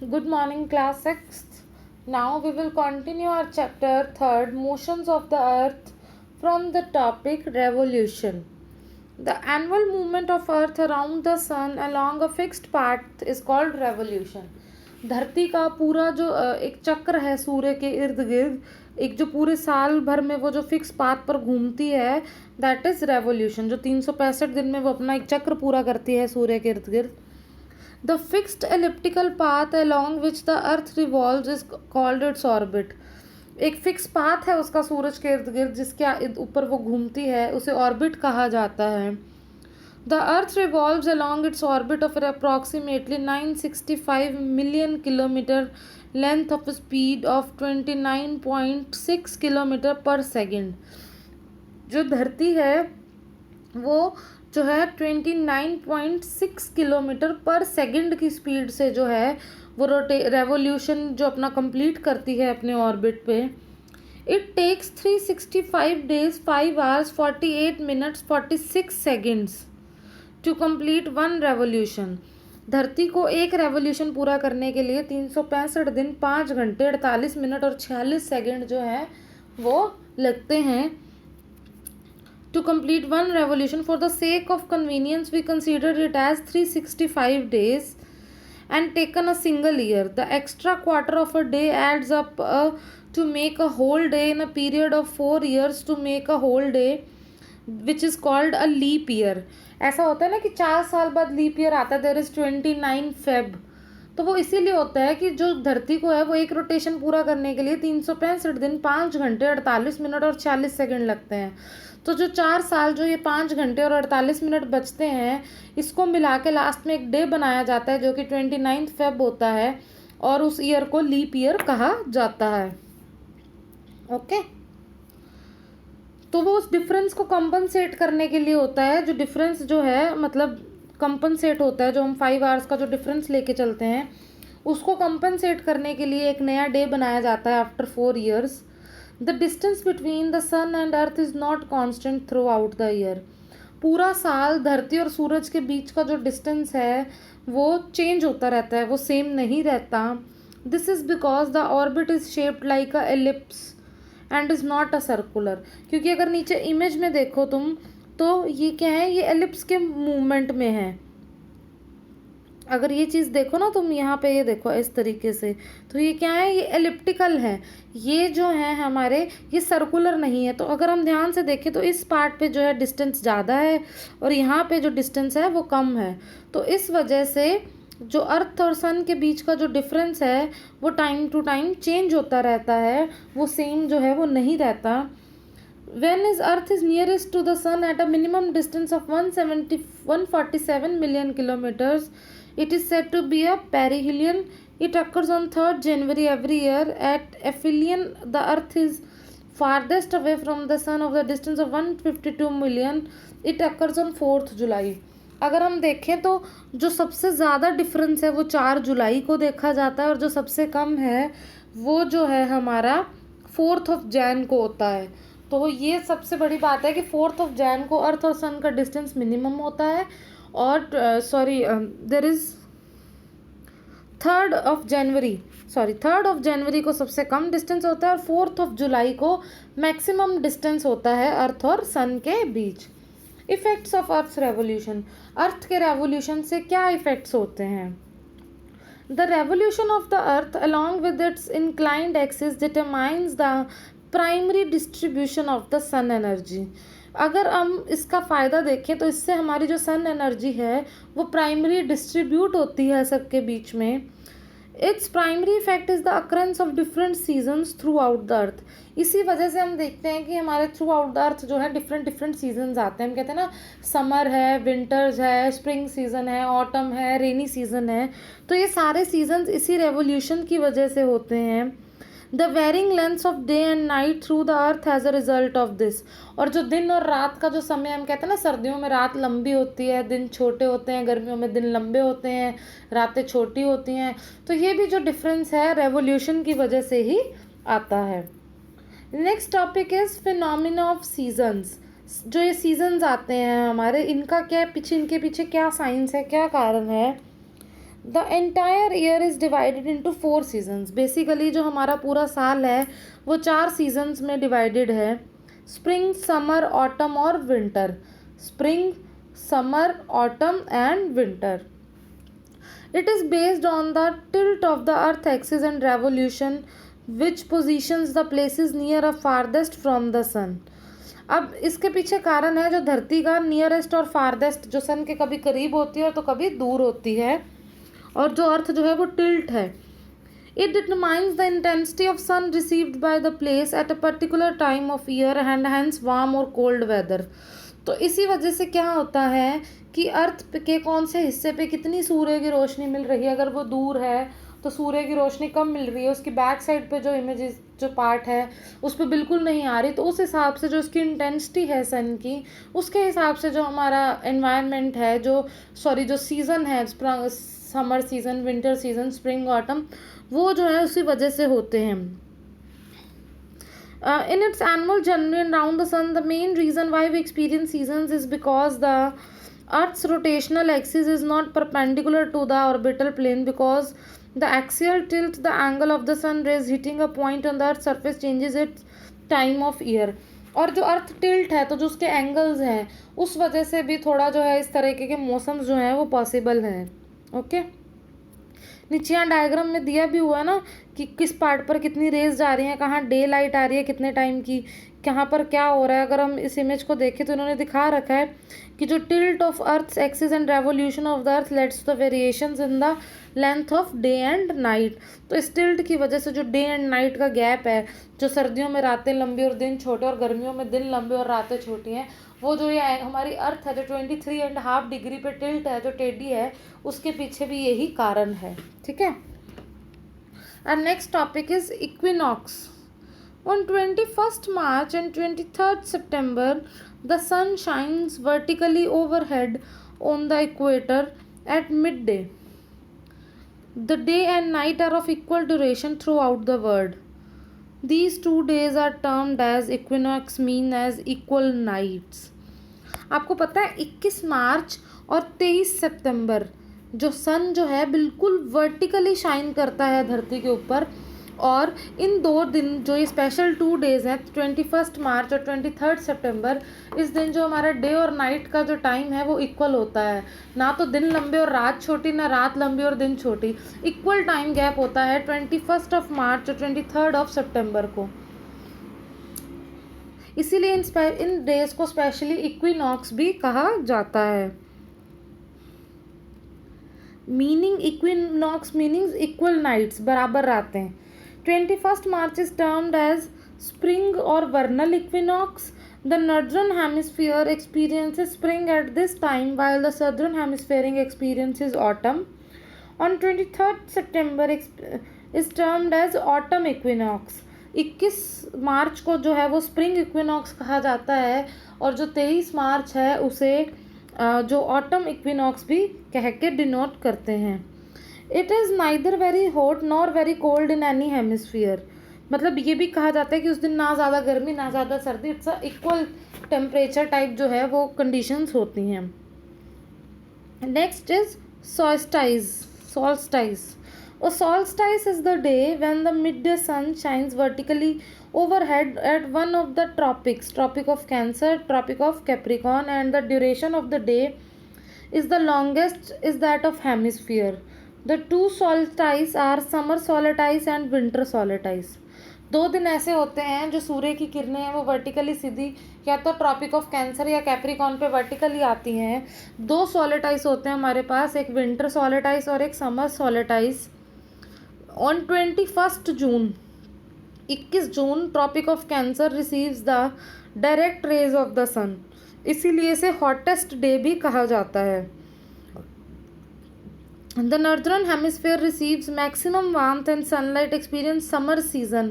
Good morning, class 6th. Now we will continue our chapter 3rd, Motions of the Earth, from the topic Revolution. The annual movement of Earth around the Sun along a fixed path is called revolution. धरती का पूरा जो एक चक्र है सूर्य के इर्द गिर्द, एक जो पूरे साल भर में वो जो फिक्स पाथ पर घूमती है, दैट इज रेवोल्यूशन. जो 365 दिन में वो अपना एक चक्र पूरा करती है सूर्य के इर्द गिर्द. The fixed elliptical path along which the earth revolves is called its orbit. एक फिक्स पाथ है उसका सूरज के इर्द गिर्द जिसके ऊपर वो घूमती है, उसे ऑर्बिट कहा जाता है. The earth revolves along its orbit of approximately 965 million kilometer length of a speed of 29.6 kilometer per second. जो धरती है वो जो है 29.6 किलोमीटर पर सेकंड की स्पीड से जो है वो रेवोल्यूशन जो अपना कंप्लीट करती है अपने ऑर्बिट पे. It takes 365 days 5 hours 48 minutes 46 seconds to complete one revolution. धरती को एक रेवोल्यूशन पूरा करने के लिए 365 दिन 5 घंटे 48 मिनट और 46 सेकेंड जो है वो लगते हैं. To complete one revolution, for the sake of convenience, we considered it as 365 days and taken a single year. The extra quarter of a day adds up to make a whole day in a period of 4 years to make a whole day, which is called a leap year. ऐसा होता है ना कि 4 साल बाद leap year आता है. There is 29 Feb. तो वो इसीलिए होता है कि जो धरती को है वो एक रोटेशन पूरा करने के लिए 365 दिन 5 घंटे 48 मिनट और 46 सेकेंड लगते हैं. तो जो 4 साल जो ये 5 घंटे और 48 मिनट बचते हैं इसको मिला के लास्ट में एक डे बनाया जाता है जो कि 29 फेब होता है और उस ईयर को लीप ईयर कहा जाता है. ओके. तो वो उस डिफरेंस को कंपनसेट करने के लिए होता है. जो डिफरेंस जो है मतलब कंपनसेट होता है, जो हम 5 आवर्स का जो डिफरेंस लेके चलते हैं उसको कंपनसेट करने के लिए एक नया डे बनाया जाता है after 4 years. The distance between the sun and earth is not constant throughout the year. पूरा साल धरती और सूरज के बीच का जो डिस्टेंस है वो चेंज होता रहता है, वो सेम नहीं रहता. This is because the orbit is shaped like a ellipse and is not a circular. क्योंकि अगर नीचे इमेज में देखो तुम तो ये क्या है, ये एलिप्स के मूवमेंट में है. अगर ये चीज़ देखो ना तुम यहाँ पे, ये देखो इस तरीके से, तो ये क्या है, ये एलिप्टिकल है. ये जो है हमारे ये सर्कुलर नहीं है. तो अगर हम ध्यान से देखें तो इस पार्ट पे जो है डिस्टेंस ज़्यादा है और यहाँ पे जो डिस्टेंस है वो कम है. तो इस वजह से जो अर्थ और सन के बीच का जो डिफरेंस है वो टाइम टू टाइम चेंज होता रहता है, वो सेम जो है वो नहीं रहता. When is Earth is nearest to the Sun at a minimum distance of 147 million kilometers, it is said to be a perihelion. It occurs on 3rd January every year. At aphelion, the Earth is farthest away from the Sun of the distance of 152 million. It occurs on 4th July. अगर हम देखें तो जो सबसे ज़्यादा difference है वो 4 जुलाई को देखा जाता है और जो सबसे कम है वो जो है हमारा 4th ऑफ जैन को होता है. तो ये सबसे बड़ी बात है कि 4th ऑफ जैन को अर्थ और सन का डिस्टेंस मिनिमम होता है और there is 3rd of January को सबसे कम डिस्टेंस होता है और 4th ऑफ जुलाई को मैक्सिमम डिस्टेंस होता है अर्थ और सन के बीच. Effects of earth revolution. Earth के रेवोल्यूशन से क्या इफ़ेक्ट्स होते हैं? The revolution of the earth along with its inclined axis determines the primary distribution of the sun energy. अगर हम इसका फ़ायदा देखें तो इससे हमारी जो सन एनर्जी है वो प्राइमरी डिस्ट्रीब्यूट होती है सबके बीच में. Its primary effect is the occurrence of different seasons through out the earth. इसी वजह से हम देखते हैं कि हमारे थ्रू आउट द अर्थ जो है डिफरेंट सीजन्स आते हैं. हम कहते हैं ना समर है, विंटर्स है, स्प्रिंग सीज़न है, ऑटम है, रेनी सीज़न है. तो ये सारे सीजन्स इसी रेवोल्यूशन की वजह से होते हैं. The varying lengths of day and night through the earth has a result of this. और जो दिन और रात का जो समय, हम कहते हैं ना सर्दियों में रात लंबी होती है, दिन छोटे होते हैं, गर्मियों में दिन लंबे होते हैं, रातें छोटी होती हैं. तो ये भी जो डिफरेंस है रेवोल्यूशन की वजह से ही आता है. Next topic is phenomena of seasons. जो ये सीजन्स आते हैं हमारे, इनका क्या पीछे, इनके पीछे क्या साइंस है, क्या कारण है? The entire year is divided into 4 seasons. Basically जो हमारा पूरा साल है वो 4 सीजन्स में डिवाइडेड है, स्प्रिंग, समर, ऑटम और winter. Spring, summer, autumn and winter. It is based on the tilt of the earth axis and revolution which positions the places near or farthest from the sun। अब इसके पीछे कारण है जो धरती का nearest और फारदेस्ट, जो सन के कभी करीब होती है तो कभी दूर होती है, और जो अर्थ जो है वो टिल्ट है। It determines the intensity of sun received by the place at a particular time of year and hence warm or cold weather। तो इसी वजह से क्या होता है कि अर्थ के कौन से हिस्से पे कितनी सूर्य की रोशनी मिल रही है। अगर वो दूर है तो सूर्य की रोशनी कम मिल रही है, उसकी बैक साइड पे जो इमेजेस जो पार्ट है उस पर बिल्कुल नहीं आ रही, तो उस हिसाब से जो उसकी इंटेंसिटी है सन की, उसके हिसाब से जो हमारा एनवायरनमेंट है, जो सीज़न है, summer season, winter season, spring, autumn, वो जो है उसी वजह से होते हैं। In its annual journey around the sun, the main reason why we experience seasons is because the Earth's rotational axis is not perpendicular to the orbital plane, because the axial tilt, the angle of the sun rays hitting a point on the Earth's surface changes its time of year। और जो अर्थ tilt है तो जो उसके angles हैं उस वजह से भी थोड़ा जो है इस तरीके के मौसम जो हैं वो पॉसिबल हैं। ओके, नीचे यहाँ डायग्राम में दिया भी हुआ है ना कि किस पार्ट पर कितनी रेज जा रही हैं, कहाँ डे लाइट आ रही है कितने टाइम की, कहाँ पर क्या हो रहा है। अगर हम इस इमेज को देखें तो इन्होंने दिखा रखा है कि जो tilt of earth axis and revolution of the earth let's the variations in the length of day and night. तो इस टिल्ट की वजह से जो डे एंड नाइट का गैप है, जो सर्दियों में रातें लंबी और दिन छोटे और गर्मियों में दिन लंबे और रातें छोटी हैं, वो जो ये हमारी अर्थ है जो 23.5 डिग्री पे टिल्ट है, जो टेढ़ी है, उसके पीछे भी यही कारण है। ठीक है। And next topic is equinox. On 21st March and 23rd September, the sun shines vertically overhead on the equator at midday. The day and night are of equal duration throughout the world. These 2 days are termed as equinox, mean as equal nights। आपको पता है 21 मार्च और 23 सितंबर जो सन जो है बिल्कुल vertically shine करता है धरती के ऊपर, और इन 2 दिन जो ये स्पेशल 2 डेज़ हैं 21 मार्च और 23 सितंबर, इस दिन जो हमारा डे और नाइट का जो टाइम है वो इक्वल होता है। ना तो दिन लंबे और रात छोटी, ना रात लंबी और दिन छोटी, इक्वल टाइम गैप होता है 21 मार्च और 23 सितंबर को। इसीलिए इन डेज को स्पेशली इक्विनॉक्स भी कहा जाता है। Meaning equinox meaning equal nights, बराबर रातें। 21 March is termed as spring or vernal equinox। The northern hemisphere experiences spring at this time while the southern hemisphere experiences autumn। On 23rd September is termed as autumn equinox। 21 मार्च को जो है वो spring equinox कहा जाता है, और जो 23 मार्च है उसे जो ऑटम इक्विनॉक्स भी कह के डिनोट करते हैं। It is neither very hot nor very cold in any hemisphere. मतलब ये भी कहा जाता है कि उस दिन ना ज़्यादा गर्मी ना ज़्यादा सर्दी, it's a equal temperature type जो है वो कंडीशंस होती हैं। Next is solstice। A solstice is the day when the midday sun shines vertically overhead at one of the tropics, Tropic of Cancer, Tropic of Capricorn, and the duration of the day is the longest is that of hemisphere। The 2 solstices are summer solstice and winter solstice। 2 दिन ऐसे होते हैं जो सूर्य की किरणें हैं वो vertically सीधी या तो ट्रॉपिक ऑफ कैंसर या कैप्रिकॉन पे वर्टिकली आती हैं। 2 सोलेटाइस होते हैं हमारे पास, एक विंटर सोलेटाइस और एक summer solstice. On 21 June 21 June tropic of cancer receives the direct rays of the sun, इसीलिए इसे हॉटेस्ट डे भी कहा जाता है। The northern hemisphere receives maximum warmth and sunlight experience summer season।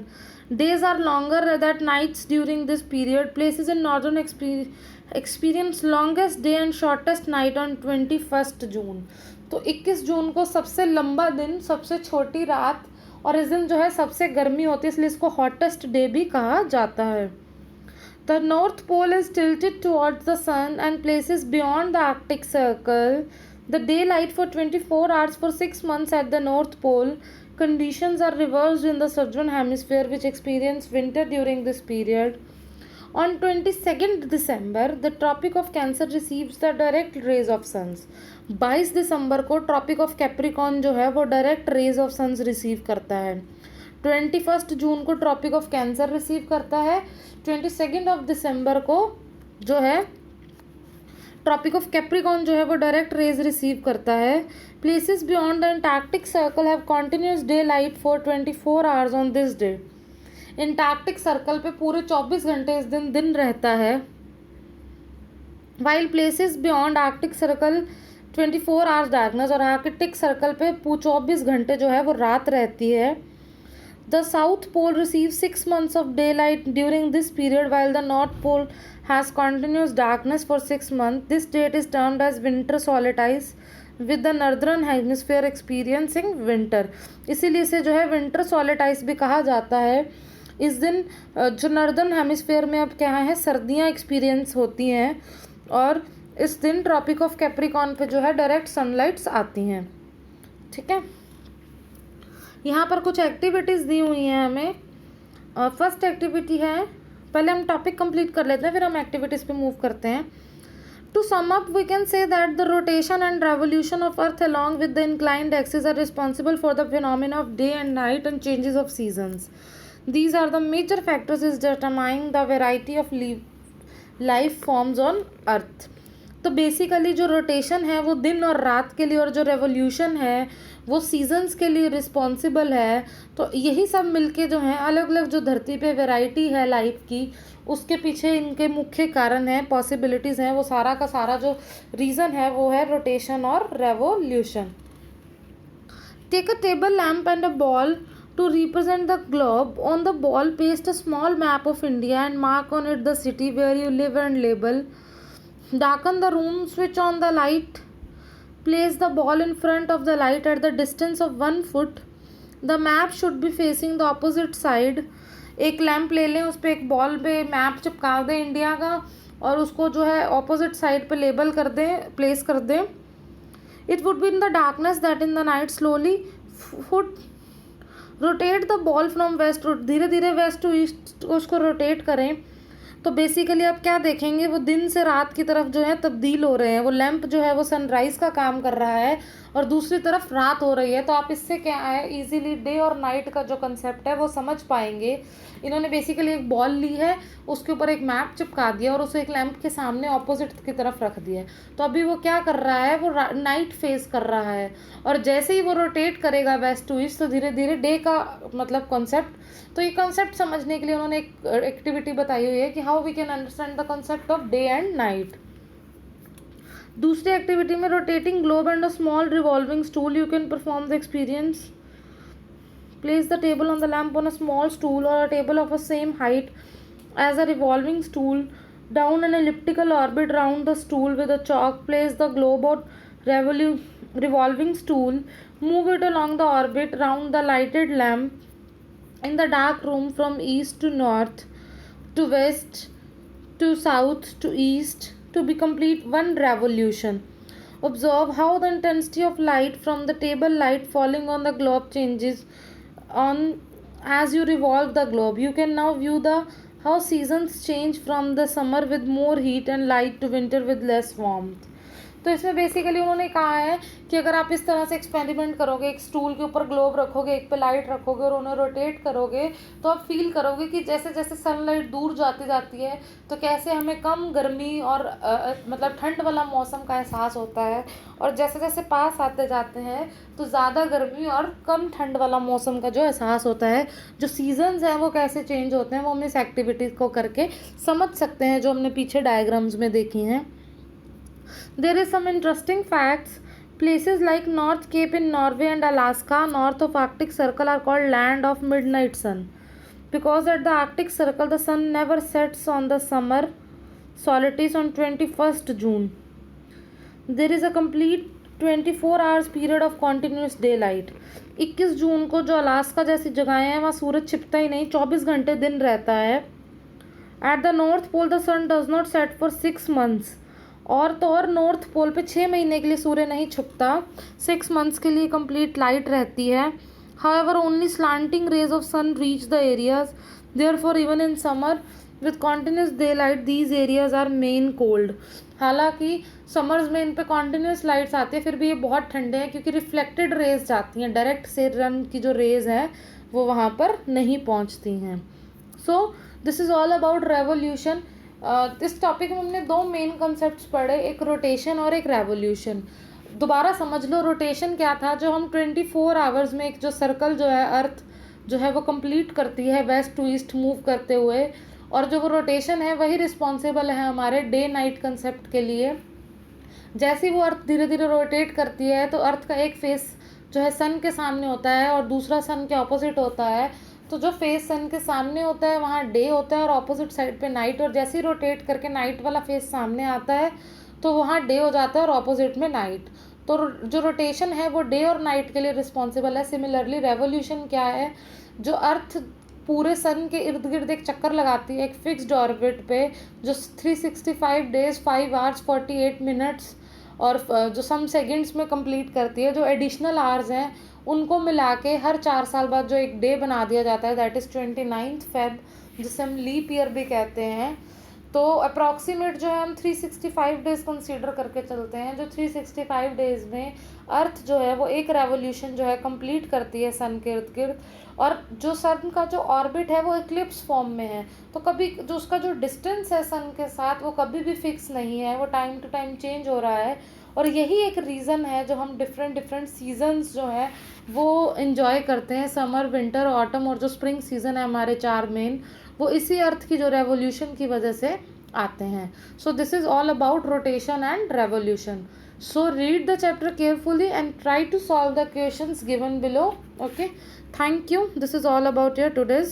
Days are longer than nights during this period। Places in northern experience longest day and shortest night on 21 जून। तो 21 जून को सबसे लंबा दिन, सबसे छोटी रात, और इस दिन जो है सबसे गर्मी होती है, इसलिए इसको हॉटेस्ट डे भी कहा जाता है। The North Pole is tilted towards the sun and places beyond the Arctic Circle The daylight for 24 hours for 6 months at the North Pole. Conditions are reversed in the southern hemisphere, which experience winter during this period. On 22nd December, the Tropic of Cancer receives the direct rays of suns. 22 दिसंबर को tropic of Capricorn जो है वो direct rays of suns receive करता है. 21 जून को tropic of cancer receive करता है. 22 of December को जो है ट्रॉपिक ऑफ कैप्रिकॉन जो है वो डायरेक्ट रेज रिसीव करता है. Places beyond the Antarctic circle have continuous daylight for 24 hours on this day. Antarctic circle पे पूरे 24 घंटे इस दिन दिन रहता है. While places beyond Arctic circle 24 hours darkness, और आर्कटिक सर्कल पे 24 घंटे जो है वो रात रहती है. The south pole receive 6 months of daylight during this period, while the north pole has continuous darkness for 6 months. This date is termed as winter solstice, with the northern hemisphere experiencing winter. इसीलिए इसे जो है winter सॉलिटाइस भी कहा जाता है. इस दिन जो नॉर्दर्न हेमिस्फेयर में अब क्या है सर्दियाँ एक्सपीरियंस होती हैं, और इस दिन ट्रॉपिक ऑफ कैप्रिकॉन पे जो है डायरेक्ट सनलाइट्स आती हैं. ठीक है, यहाँ पर कुछ एक्टिविटीज़ दी हुई हैं हमें. फर्स्ट एक्टिविटी है, पहले हम टॉपिक कंप्लीट कर लेते हैं फिर हम एक्टिविटीज़ पे मूव करते हैं. To sum up, we can say that the rotation and revolution of Earth along with the inclined axis are responsible for the phenomena of day and night and changes of seasons. These are the major factors is determining the variety of life forms on Earth. तो basically जो rotation है वो दिन और रात के लिए, और जो रेवोल्यूशन है वो सीजन्स के लिए रिस्पॉन्सिबल है. तो यही सब मिलके जो हैं अलग अलग जो धरती पे वैरायटी है लाइफ की, उसके पीछे इनके मुख्य कारण हैं, पॉसिबिलिटीज़ हैं, वो सारा का सारा जो रीज़न है वो है रोटेशन और revolution. Take a table lamp and a ball to represent the globe. On the ball, paste a small map of India and mark on it the city where you live and label. Darken the room, switch on the light. Place the ball in front of the light at the distance of 1 foot. The map should be facing the opposite side. एक lamp ले लें, उस पर एक ball पे map चिपका दें India का, और उसको जो है ऑपोजिट साइड पे लेबल कर दें, प्लेस कर दें. It would be in the darkness that in the night slowly rotate the ball from west. धीरे धीरे वेस्ट टू ईस्ट उसको रोटेट करें. तो बेसिकली आप क्या देखेंगे, वो दिन से रात की तरफ जो है तब्दील हो रहे हैं. वो लैंप जो है वो सनराइज़ का काम कर रहा है और दूसरी तरफ रात हो रही है. तो आप इससे क्या है इजीली डे और नाइट का जो कंसेप्ट है वो समझ पाएंगे. इन्होंने बेसिकली एक बॉल ली है, उसके ऊपर एक मैप चिपका दिया और उसे एक लैंप के सामने ऑपोजिट की तरफ रख दिया. तो अभी वो क्या कर रहा है, वो नाइट फेस कर रहा है, और जैसे ही वो रोटेट करेगा वेस्ट टू ईस्ट तो धीरे धीरे डे का मतलब कॉन्सेप्ट. तो ये कॉन्सेप्ट समझने के लिए उन्होंने एक एक्टिविटी बताई हुई है कि how we can understand the concept of day and night. दूसरी एक्टिविटी में rotating globe and a small revolving stool you can perform the experience. Place the table on the lamp on a small stool or a table of the same height as a revolving stool. Down an elliptical orbit round the stool with a chalk. Place the globe or revolving stool. Move it along the orbit round the lighted lamp in the dark room from east to north, to west, to south, to east, to be complete one revolution. Observe how the intensity of light from the table light falling on the globe changes on as you revolve the globe. You can now view the how seasons change from the summer with more heat and light to winter with less warmth. तो इसमें basically उन्होंने कहा है कि अगर आप इस तरह से एक्सपेरिमेंट करोगे, एक स्टूल के ऊपर ग्लोब रखोगे, एक पे लाइट रखोगे और उन्हें रोटेट करोगे, तो आप फील करोगे कि जैसे जैसे सनलाइट दूर जाती जाती है तो कैसे हमें कम गर्मी और मतलब ठंड वाला मौसम का एहसास होता है, और जैसे जैसे पास आते जाते हैं तो ज़्यादा गर्मी और कम ठंड वाला मौसम का जो एहसास होता है. जो सीजन्स हैं वो कैसे चेंज होते हैं वो हम इस एक्टिविटी को करके समझ सकते हैं, जो हमने पीछे डायग्राम्स में देखी हैं. There is some interesting facts. Places like North Cape in Norway and Alaska, north of Arctic Circle, are called land of midnight sun, because at the Arctic Circle the sun never sets on the summer solstice on 21st June. There is a complete 24 hours period of continuous daylight. 21 जून को जो Alaska जैसी जगहें हैं वहाँ सूरज छिपता ही नहीं, 24 घंटे दिन रहता है. At the North Pole the sun does not set for 6 months. और तो और नॉर्थ पोल पे 6 महीने के लिए सूर्य नहीं छुपता, 6 मंथ्स के लिए कंप्लीट लाइट रहती है. However only slanting rays of sun reach the areas, therefore even in summer with continuous daylight these areas are main cold. हालांकि समर्स में इन पे कॉन्टिन्यूस लाइट्स आती है, फिर भी ये बहुत ठंडे हैं क्योंकि रिफ्लेक्टेड रेज जाती हैं, डायरेक्ट से रन की जो रेज है वो वहाँ पर नहीं पहुँचती हैं. So this is all about revolution. इस टॉपिक में हमने दो मेन कंसेप्ट पढ़े, एक रोटेशन और एक रेवोल्यूशन. दोबारा समझ लो रोटेशन क्या था. जो हम 24 आवर्स में एक जो सर्कल जो है अर्थ जो है वो कंप्लीट करती है वेस्ट टू ईस्ट मूव करते हुए, और जो वो रोटेशन है वही रिस्पॉन्सिबल है हमारे डे नाइट कंसेप्ट के लिए. जैसे ही वो अर्थ धीरे धीरे रोटेट करती है तो अर्थ का एक फेस जो है सन के सामने होता है और दूसरा सन के ऑपोजिट होता है. तो जो फेस सन के सामने होता है वहाँ डे होता है और ऑपोजिट साइड पे नाइट, और जैसे ही रोटेट करके नाइट वाला फेस सामने आता है तो वहाँ डे हो जाता है और ऑपोजिट में नाइट. तो जो रोटेशन है वो डे और नाइट के लिए रिस्पॉन्सिबल है. सिमिलरली रेवोल्यूशन क्या है, जो अर्थ पूरे सन के इर्द गिर्द एक चक्कर लगाती है एक फिक्स्ड ऑर्बिट पे, जो 365 डेज 5 आवर्स 48 मिनट्स और जो सम सेकंड्स में कंप्लीट करती है. जो एडिशनल आवर्स हैं उनको मिला के हर 4 साल बाद जो एक डे बना दिया जाता है, दैट इज़ 29 फेब, जिसे हम लीप ईयर भी कहते हैं. तो अप्रॉक्सीमेट जो है हम 365 डेज़ कंसीडर करके चलते हैं. जो 365 डेज़ में अर्थ जो है वो एक रेवोल्यूशन जो है कंप्लीट करती है सन के इर्द गिर्द. और जो सन का जो ऑर्बिट है वो इक्लिप्स फॉर्म में है, तो कभी जो उसका जो डिस्टेंस है सन के साथ वो कभी भी फिक्स नहीं है, वो टाइम टू टाइम चेंज हो रहा है. और यही एक रीज़न है जो हम डिफरेंट डिफरेंट सीजन्स जो है वो इन्जॉय करते हैं, समर विंटर ऑटम और जो स्प्रिंग सीज़न है हमारे 4 मेन, वो इसी अर्थ की जो रेवोल्यूशन की वजह से आते हैं. So this is all about rotation and revolution. So read the chapter carefully and try to solve the questions given below. Okay. Thank you. This is all about your today's